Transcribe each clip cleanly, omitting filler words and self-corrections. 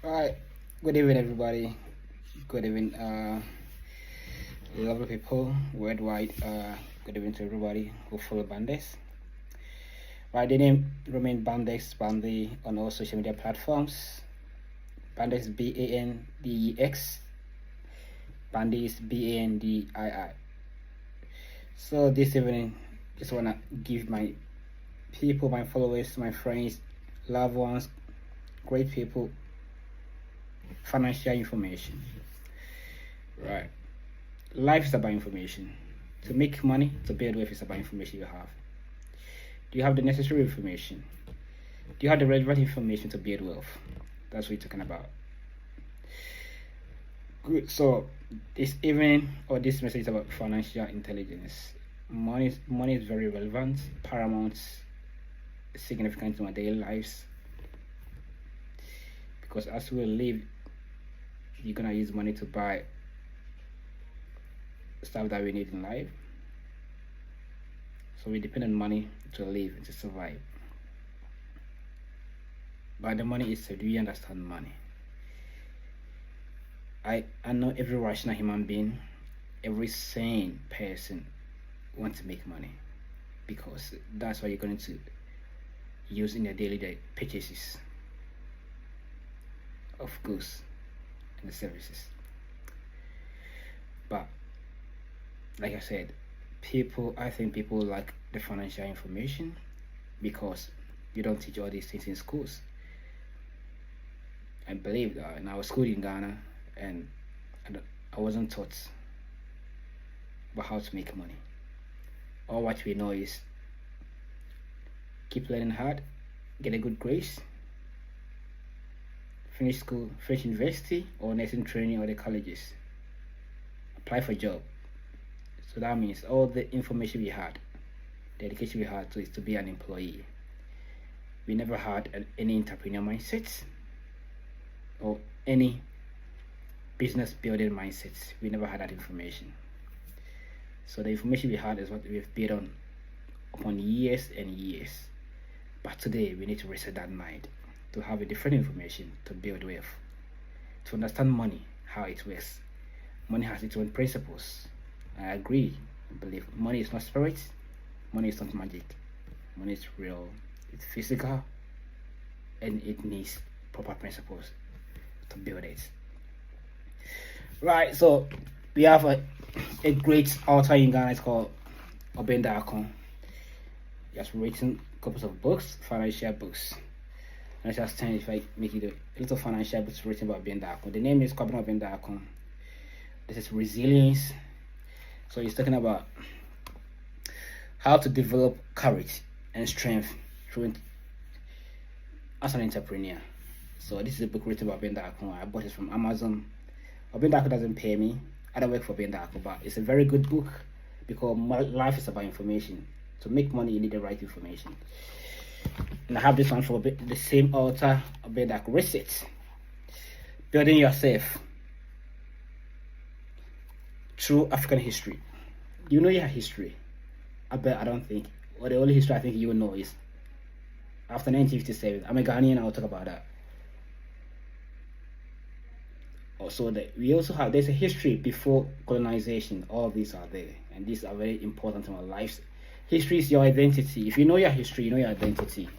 Right. Good evening, everybody. Good evening, lovely people worldwide. Good evening to everybody who follow Bandex. Right, the name remain Bandex Bandy on all social media platforms. Bandex Bandex. Bandex Bandii. So this evening, just wanna give my people, my followers, my friends, loved ones, great people, financial information. Right. Life is about information. To make money, to build wealth is about information you have. Do you have the necessary information? Do you have the relevant information to build wealth? That's what we're talking about. Good. So this evening or this message is about financial intelligence. Money is very relevant, paramount, significant in our daily lives. Because as we live, you're gonna use money to buy stuff that we need in life. So we depend on money to live and to survive. But the money is, do you understand money? I know every rational human being, every sane person wants to make money, because that's what you're going to use in your daily purchases of goods and services. But like I said, I think people lack the financial information because you don't teach all these things in schools. I believe that in our school in Ghana, and I wasn't taught about how to make money. All what we know is keep learning hard, get a good grades, finish school, finish university or nursing training or the colleges, apply for job. So that means all the information we had, the education we had is to be an employee. We never had any entrepreneur mindset or any business building mindsets. We never had that information. So the information we had is what we've built on upon years and years. But today we need to reset that mind to have a different information to build with, to understand money, how it works. Money has its own principles. I agree. I believe money is not spirit, money is not magic. Money is real, it's physical, and it needs proper principles to build it. Right, so we have a great author in Ghana. It's called Obeng Darko. He has written copies of books, financial books. And I just tell if I make it a little financial books written by Obeng Darko. The name is Obeng Darko. This is resilience. So he's talking about how to develop courage and strength as an entrepreneur. So this is a book written by Obeng Darko. I bought it from Amazon. Obeng Darko doesn't pay me. I don't work for Obeng Darko, but it's a very good book because life is about information. To make money, you need the right information. And I have this one for the same author, Obeng Darko. Reset. Building yourself through African history. You know your history. I don't think. Or the only history I think you know is after 1957. I'm a Ghanaian, I'll talk about that. Also, we also have, there's a history before colonization. All of these are there, and these are very important in our lives. History is your identity. If you know your history, you know your identity.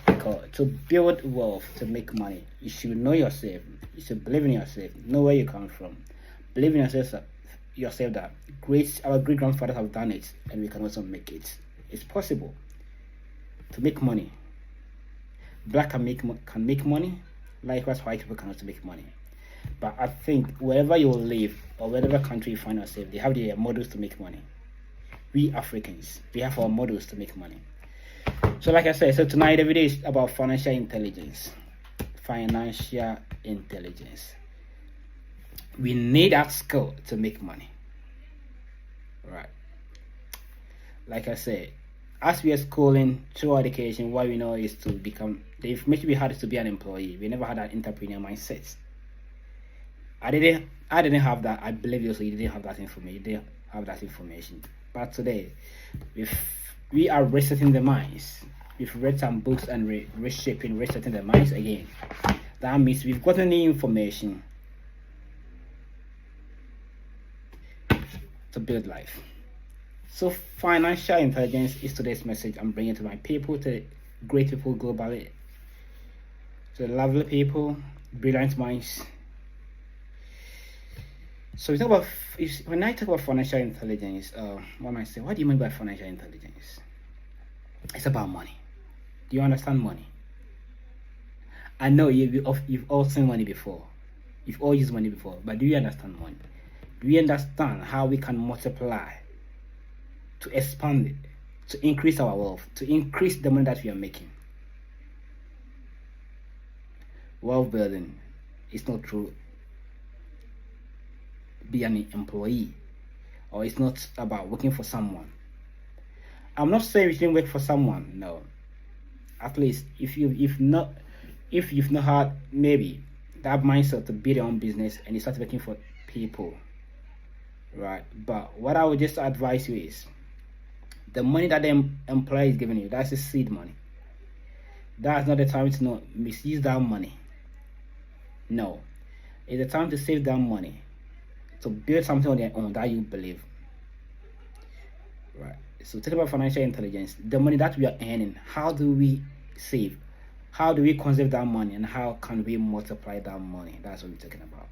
Because to build wealth, to make money, you should know yourself. You should believe in yourself. Know where you come from. Believe in yourself that our great grandfathers have done it, and we can also make it. It's possible to make money. Black can make money. Likewise, white people can also make money. But I think wherever you live or whatever country you find yourself, they have their models to make money. We Africans, we have our models to make money. So like I said, so tonight the video is about financial intelligence. Financial intelligence. We need that skill to make money. Right. Like I said, as we are schooling through education, what we know is to become, the information we had is to be an employee. We never had that entrepreneur mindset. I didn't have that. I believe you also you didn't have that information. You didn't have that information. But today, we are resetting the minds. We've read some books and resetting the minds again. That means we've gotten the information to build life. So financial intelligence is today's message I'm bringing to my people, to great people globally, to the lovely people, brilliant minds. So we talk about, when I talk about financial intelligence, what am I saying? What do you mean by financial intelligence? It's about money. Do you understand money? I know you've all seen money before. You've all used money before, but do you understand money? Do you understand how we can multiply, to expand it, to increase our wealth, to increase the money that we are making? Wealth building is not through being an employee, or it's not about working for someone. I'm not saying you shouldn't work for someone, no. At least if you've not had maybe that mindset to build your own business and you start working for people, right? But what I would just advise you is, the money that the employer is giving you, that's the seed money. That's not the time to not misuse that money. No, it's the time to save that money, to build something on their own that you believe, right? So talk about financial intelligence, the money that we are earning, how do we save? How do we conserve that money, and how can we multiply that money? That's what we're talking about.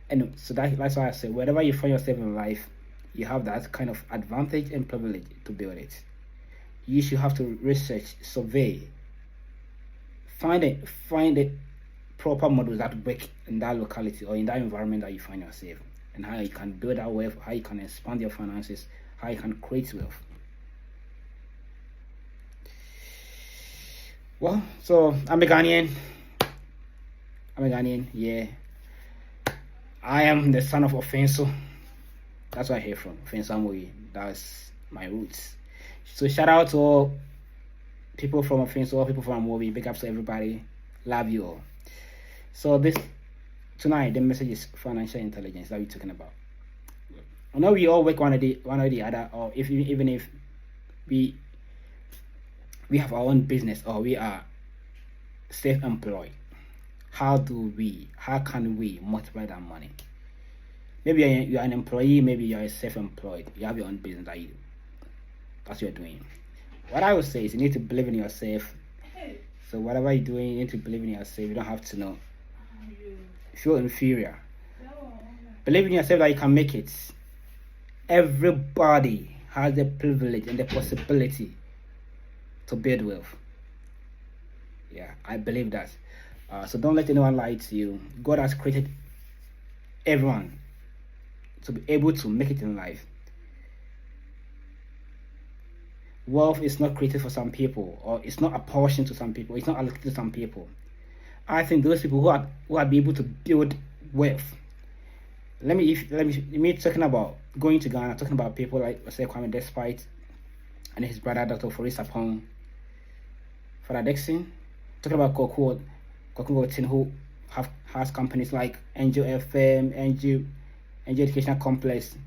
And so that's why I say, wherever you find yourself in life, you have that kind of advantage and privilege to build it. You should have to research, survey, find the proper models that work in that locality or in that environment that you find yourself, and how you can build that wealth, how you can expand your finances, how you can create wealth. Well, so I'm a Ghanaian, yeah. I am the son of Offenso. That's where I hear from, Offenso Amoyi. That's my roots. So shout out to all people from Offenso, all people from Amoyi. Big ups to everybody. Love you all. So tonight, the message is financial intelligence that we're talking about. I know we all work one or the other, or even if we have our own business, or we are self-employed. How can we multiply that money? Maybe you're an employee, maybe you're self-employed, you have your own business that's what you're doing. What I would say is, you need to believe in yourself. So whatever you're doing, you need to believe in yourself. You don't have to feel inferior. Believe in yourself that you can make it. Everybody has the privilege and the possibility to build wealth. Yeah, I believe that. So don't let anyone lie to you. God has created everyone to be able to make it in life. Wealth is not created for some people, or it's not apportioned to some people, it's not allocated to some people. I think those people who are be able to build wealth. Let me talking about going to Ghana, talking about people like Kwame Despite and his brother Dr. Faris Apong, Father Dixon, talking about Koku Tin, who has companies like Angel FM, Angel Educational Complex,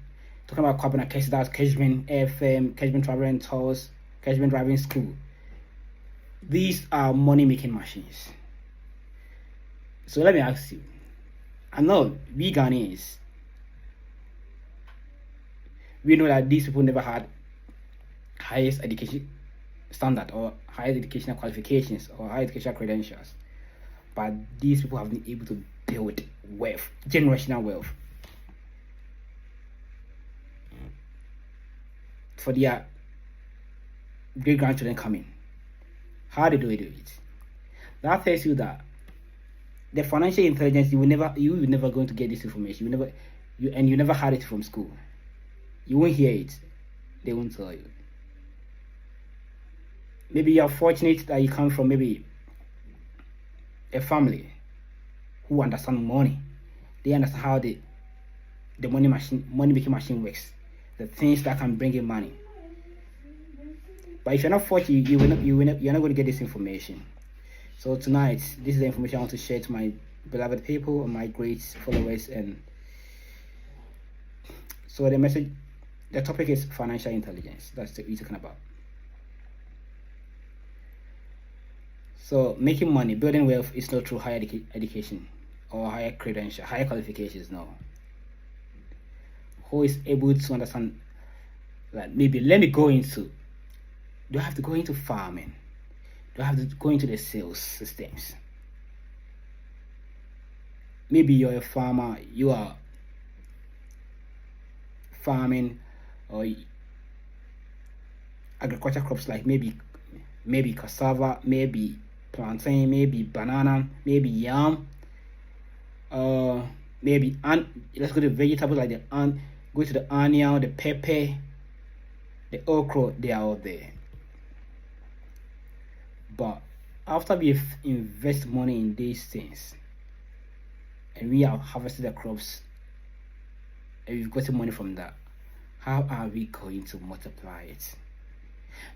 talking about Kwabena Kesi, that's Kejman FM, Kejman Travel and Tours, Kejman Driving School. These are money making machines. So let me ask you, I know we Ghanaians, we know that these people never had highest education standard, or higher educational qualifications, or higher educational credentials, but these people have been able to build wealth, generational wealth, for their great grandchildren coming. How did we do it? That tells you that the financial intelligence, you will never going to get this information. You never had it from school. You won't hear it. They won't tell you. Maybe you are fortunate that you come from maybe a family who understand money. They understand how the money making machine works, the things that can bring in money. But if you're not fortunate, you're not going to get this information. So tonight, this is the information I want to share to my beloved people and my great followers. And so the topic is financial intelligence. That's what we're talking about. So making money, building wealth is not through higher education or higher credential, higher qualifications. No. Who is able to understand? Like, maybe let me go into. Do I have to go into farming? Do I have to go into the sales systems? Maybe you're a farmer. You are farming or agriculture crops like maybe cassava, maybe plantain, maybe banana, maybe yam, maybe let's go to vegetables like go to the onion, the pepper, the okra. They are all there. But after we've invest money in these things and we have harvested the crops and we've gotten money from that, how are we going to multiply it?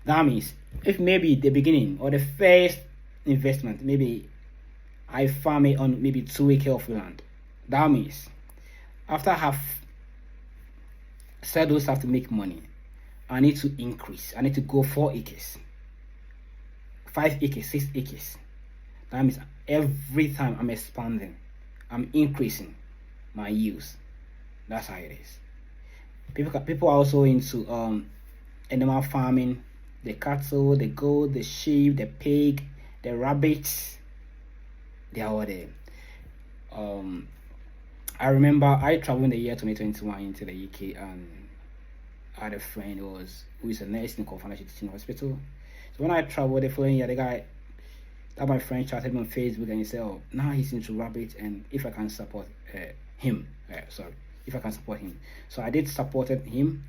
That means if maybe the beginning or the first investment, maybe I farm it on maybe 2 acres of land. That means after I have said those have to make money, I need to increase. I need to go 4 acres, 5 acres, 6 acres. That means every time I'm expanding, I'm increasing my use. That's how it is. People are also into animal farming, the cattle, the goat, the sheep, the pig, the rabbits. They are all there. I remember I traveled in the year 2021 into the UK, and I had a friend who is a nurse in Financial Teaching Hospital. So when I traveled the following year, the guy that my friend chatted me on Facebook and he said, "Oh, now he's into rabbits, and if I can support him, if I can support him." So I did supported him.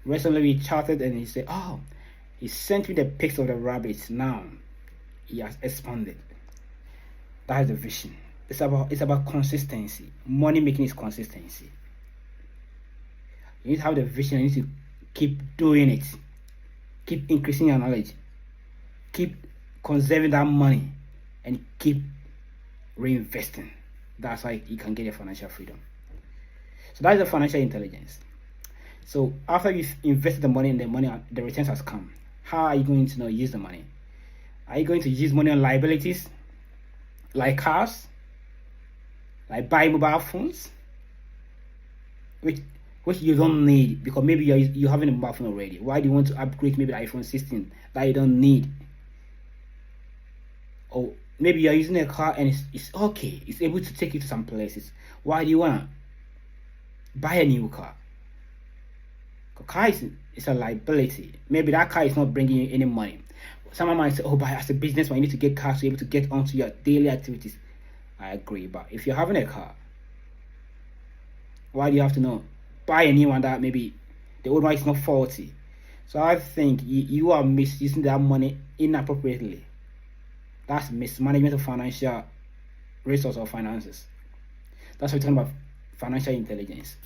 Recently we chatted and he said, "Oh, he sent me the pics of the rabbits. Now he has expanded." That is the vision. It's about consistency. Money making is consistency. You need to have the vision. You need to keep doing it. Keep increasing your knowledge. Keep conserving that money and keep reinvesting. That's how you can get your financial freedom. So that is the financial intelligence. So after you've invested the money and the returns has come, how are you going to use the money? Are you going to use money on liabilities like cars, like buy mobile phones, which you don't need because maybe you're having a mobile phone already? Why do you want to upgrade maybe the iPhone 16 that you don't need? Or maybe you're using a car and it's okay, it's able to take you to some places. Why do you want to buy a new car? A car is a liability. Maybe that car is not bringing you any money. Someone might say, "Oh, but as a businessman, you need to get cars to be able to get onto your daily activities." I agree, but if you're having a car, why do you have to buy a new one that maybe the old one is not faulty? So I think you are misusing that money inappropriately. That's mismanagement of financial resources or finances. That's what we're talking about, financial intelligence.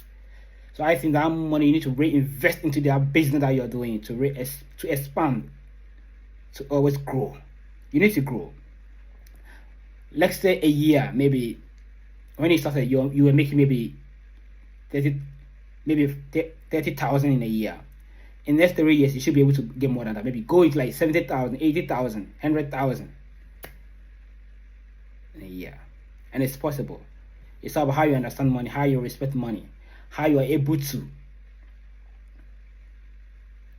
So I think that money you need to reinvest into that business that you're doing to expand, to always grow. You need to grow. Let's say a year, maybe when you started, you were making maybe 30,000 in a year. In the next 3 years, you should be able to get more than that. Maybe go into like 70,000, 80,000, 100,000 in a year, and it's possible. It's about how you understand money, how you respect money, how you are able to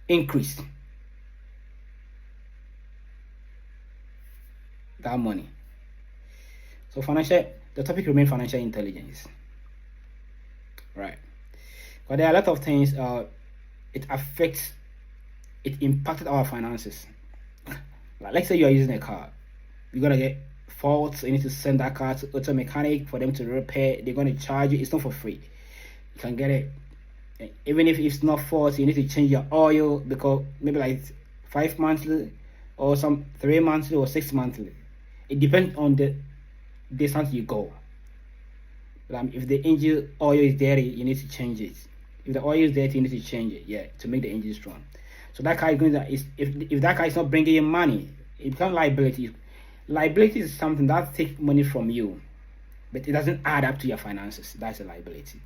increase that money. So the topic remains financial intelligence, right? But there are a lot of things it impacted our finances. Like, let's say you are using a car, you're gonna get faults. You need to send that car to auto mechanic for them to repair. They're gonna charge you. It's not for free. You can get it. Even if it's not faulty, you need to change your oil because maybe like 5 monthly or some 3 monthly or 6 monthly. It depends on the distance you go. If the engine oil is dirty, you need to change it. If the oil is dirty, you need to change it, to make the engine strong. So that car is going to, if that car is not bringing you money, it becomes liability. Liability is something that takes money from you, but it doesn't add up to your finances. That's a liability.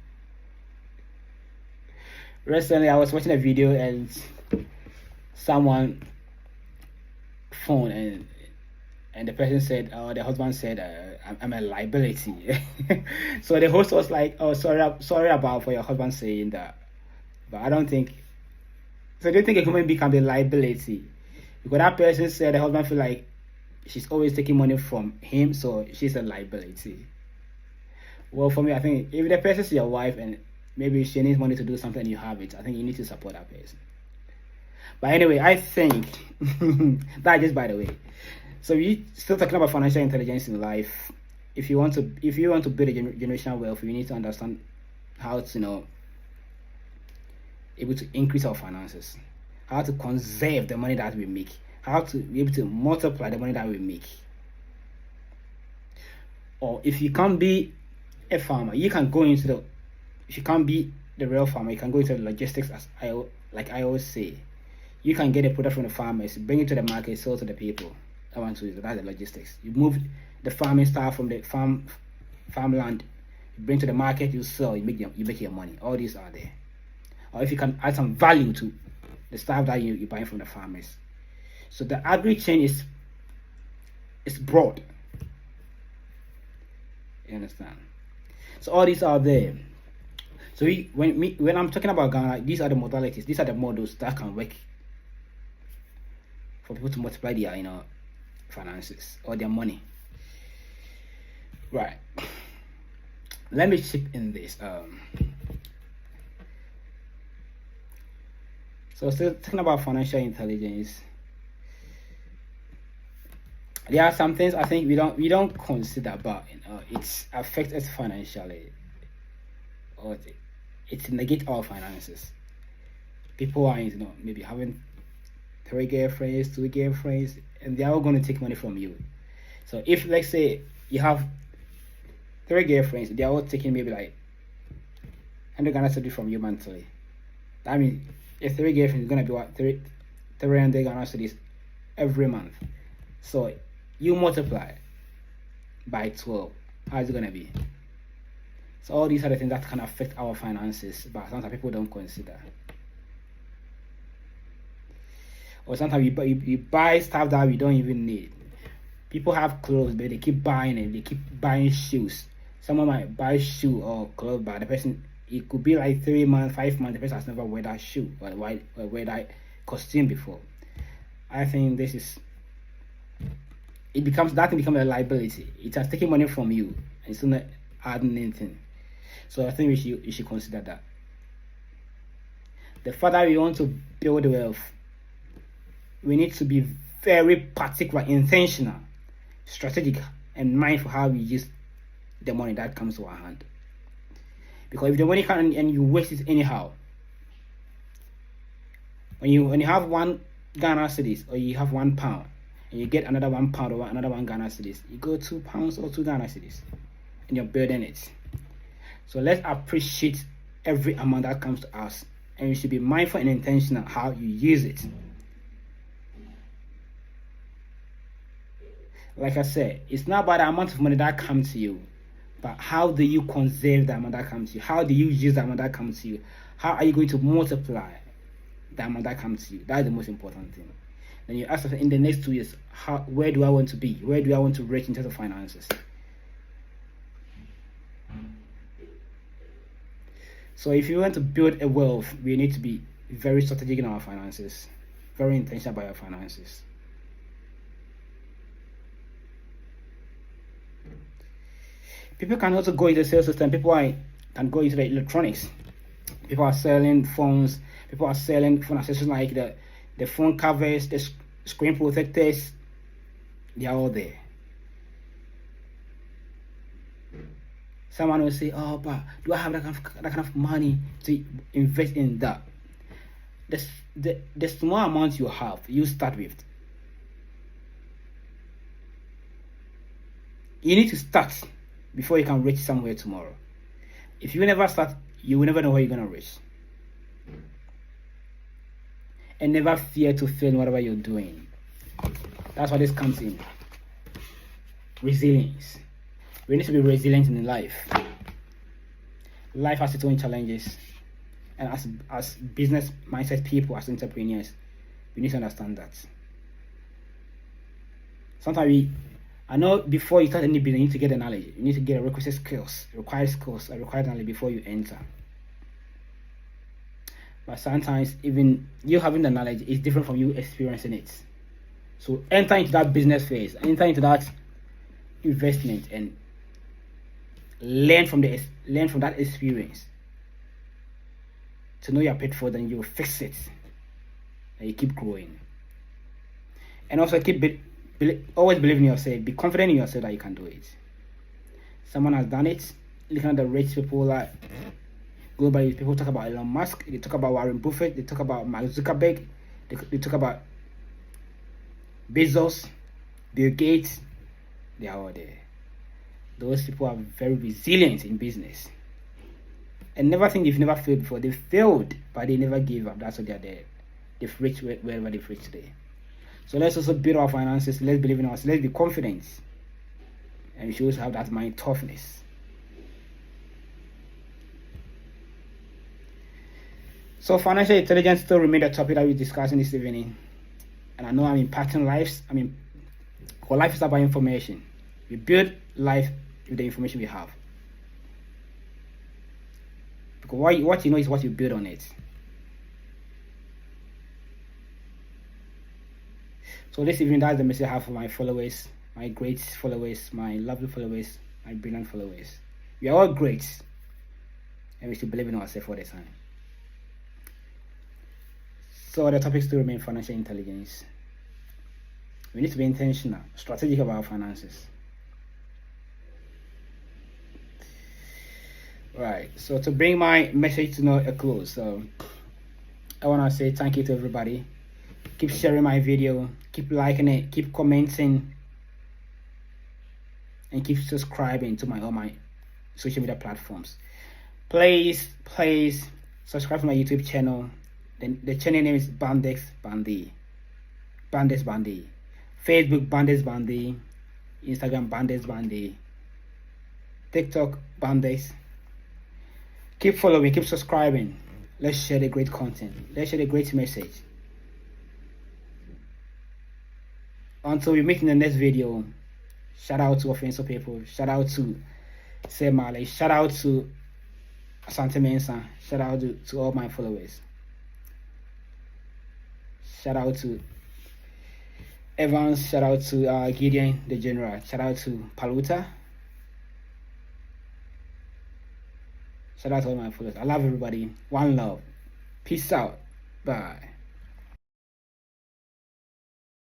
Recently, I was watching a video and someone phone and and the person said, the husband said, I'm a liability. So the host was like, oh, sorry about for your husband saying that, but I don't think. So do you think a human being can be a liability? Because that person said the husband feel like she's always taking money from him, so she's a liability. Well, for me, I think if the person is your wife and maybe she needs money to do something and you have it, I think you need to support that person. But anyway, I think that just by the way. So we still talking about financial intelligence in life. If you want to build a generational wealth, you need to understand how to able to increase our finances, how to conserve the money that we make, how to be able to multiply the money that we make. Or if you can't be a farmer, you can go into the. If you can't be the real farmer, you can go into the logistics, as I always say. You can get a product from the farmers, bring it to the market, sell to the people. That's the logistics. You move the farming stuff from the farmland, you bring to the market, you sell, you make your money. All these are there. Or if you can add some value to the stuff that you're buying from the farmers. So the agri chain is broad. You understand? So all these are there. So when I'm talking about Ghana, these are the modalities, these are the models that can work for people to multiply their finances or their money. Right. Let me chip in this. So still talking about financial intelligence. There are some things I think we don't consider, but it affects us financially, or it negates our finances. People are maybe having 3 girlfriends, 2 girlfriends, and they are all going to take money from you. So if let's say you have 3 girlfriends, they are all taking maybe like 100 Ghana cedis from you monthly. That means if 3 girlfriends is gonna be what 300 Ghana cedis every month. So you multiply by 12. How is it gonna be? So all these are the things that can affect our finances, but sometimes people don't consider. Or sometimes you buy stuff that we don't even need. People have clothes, but they keep buying it. They keep buying shoes. Someone might buy shoe or clothes, but the person, it could be like 3 months, 5 months, the person has never wear that shoe or wear that costume before. I think it becomes a liability. It has taken money from you and it's not adding anything. So I think you should consider that. The further we want to build wealth, we need to be very particular, intentional, strategic, and mindful how we use the money that comes to our hand. Because if the money comes and you waste it anyhow, when you have 1 Ghana cedis or you have £1 and you get another £1 or another 1 Ghana cedis, you go £2 or 2 Ghana cedis and you're building it. So let's appreciate every amount that comes to us, and you should be mindful and intentional how you use it. Like I said, it's not about the amount of money that comes to you, but how do you conserve the amount that comes to you? How do you use the amount that comes to you? How are you going to multiply the amount that comes to you? That's the most important thing. Then you ask yourself, in the next 2 years, where do I want to be? Where do I want to reach in terms of finances? So if you want to build a wealth, we need to be very strategic in our finances, very intentional about our finances. People can also go into the sales system. People can go into the electronics. People are selling phones. People are selling phone accessories like the phone covers, the screen protectors. They are all there. Someone will say, "Oh, but do I have that kind of money to invest in that?" The small amount you have, you start with. You need to start before you can reach somewhere tomorrow. If you never start, you will never know where you're going to reach. And never fear to fail in whatever you're doing. That's why this comes in. Resilience. We need to be resilient in life. Life has its own challenges. And as business mindset people, as entrepreneurs, we need to understand that. Sometimes I know before you start any business, you need to get the knowledge. You need to get a requisite skills, required knowledge before you enter. But sometimes even you having the knowledge is different from you experiencing it. So enter into that business phase, enter into that investment, and learn from that experience to know your pitfall. Then you fix it, and you keep growing. And also always believe in yourself. Be confident in yourself that you can do it. Someone has done it. Looking at the rich people like globally, people talk about Elon Musk, they talk about Warren Buffett, they talk about Mark Zuckerberg, they talk about Bezos, Bill Gates. They are all there. Those people are very resilient in business. And never think they've never failed before. They failed, but they never gave up. That's why they're there. They've reached wherever they've reached today. So let's also build our finances. Let's believe in ourselves. Let's be confident. And we should also have that mind toughness. So financial intelligence still remains the topic that we're discussing this evening. And I know I'm impacting lives. Our life is about information. We build life with the information we have. Because what you know is what you build on it. So this evening, that's the message I have for my followers, my great followers, my lovely followers, my brilliant followers. We are all great. And we should believe in ourselves all the time. So the topics still remain financial intelligence. We need to be intentional, strategic about our finances. Right. So to bring my message to a close, I want to say thank you to everybody. Keep sharing my video, keep liking it, keep commenting, and keep subscribing to all my social media platforms. Please subscribe to my YouTube channel. The channel name is Bandex Bandi. Bandex Bandi. Facebook Bandex Bandi. Instagram Bandex Bandi. TikTok Bandex. Keep following, keep subscribing. Let's share the great content. Let's share the great message. Until we meet in the next video, shout out to Offensive People. Shout out to Semale. Shout out to Asante Mensa. Shout out to all my followers. Shout out to Evans. Shout out to Gideon the General. Shout out to Paluta. Shout out to all my followers. I love everybody. One love. Peace out. Bye.